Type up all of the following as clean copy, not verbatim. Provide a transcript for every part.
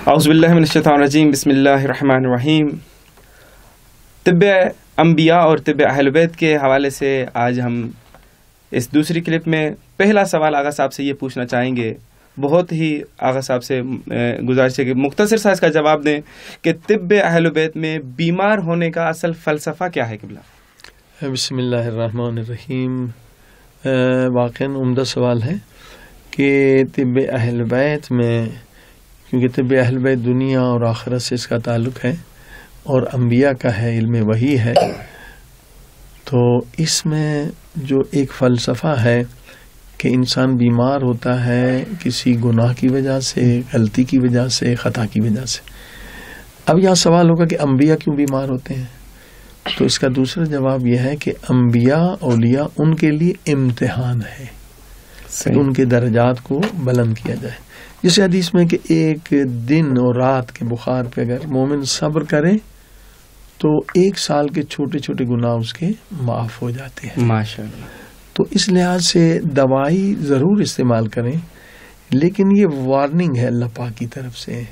اعوذ باللہ من الشیطان الرجیم، بسم اللہ الرحمن الرحیم۔ طب انبیاء اور طب اہل بیت کے حوالے سے آج ہم اس دوسری کلپ میں پہلا سوال آغا صاحب سے یہ پوچھنا چاہیں گے، بہت ہی آغا صاحب سے گزارش ہے کہ مختصر سا اس کا جواب دیں کہ طب اہل بیت میں بیمار ہونے کا اصل فلسفہ کیا ہے قبلہ؟ بسم اللہ الرحمن الرحیم۔ واقعاً عمدہ سوال ہے کہ طب اہل بیت میں، کیونکہ طب اہل بیت دنیا اور آخرت سے اس کا تعلق ہے اور انبیاء کا ہے، علم وحی ہے، تو اس میں جو ایک فلسفہ ہے کہ انسان بیمار ہوتا ہے کسی گناہ کی وجہ سے، غلطی کی وجہ سے، خطا کی وجہ سے۔ اب یہاں سوال ہوگا کہ انبیاء کیوں بیمار ہوتے ہیں؟ تو اس کا دوسرا جواب یہ ہے کہ انبیاء اولیاء ان کے لیے امتحان ہے کہ ان کے درجات کو بلند کیا جائے۔ جیسے حدیث میں کہ ایک دن اور رات کے بخار پہ اگر مومن صبر کرے تو 1 سال کے چھوٹے چھوٹے گناہ اس کے معاف ہو جاتے ہیں ماشاءاللہ۔ تو اس لحاظ سے دوائی ضرور استعمال کریں، لیکن یہ وارننگ ہے اللہ پاک کی طرف سے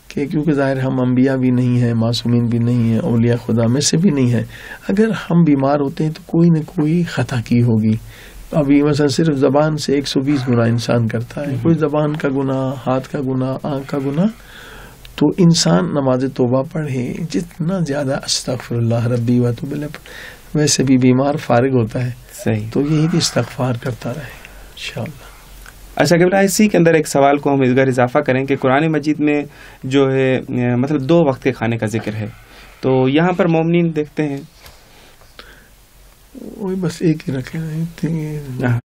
کہ کیونکہ ظاہر ہم انبیاء بھی نہیں ہیں، معصومین بھی نہیں ہیں، اولیاء خدا میں سے بھی نہیں ہیں، اگر ہم بیمار ہوتے ہیں تو کوئی نہ کوئی خطا کی ہوگی۔ ابھی مثلا صرف زبان سے 120 گناہ انسان کرتا ہے، کوئی زبان کا گناہ، ہاتھ کا گناہ، آنکھ کا گناہ، تو انسان نماز توبہ پڑھے، جتنا زیادہ استغفر اللہ ربی واتوب الیہ، ویسے بھی بیمار فارغ ہوتا ہے، صحیح، تو یہی کہ استغفار کرتا رہے انشاءاللہ۔ اچھا قبلہ، اسی کے اندر ایک سوال کو ہم اگر اضافہ کریں کہ قرآن مجید میں جو ہے مطلب 2 وقت کے کھانے کا ذکر ہے، تو یہاں پر مومنین دیکھتے ہیں وہی بس ایک ہی رکھے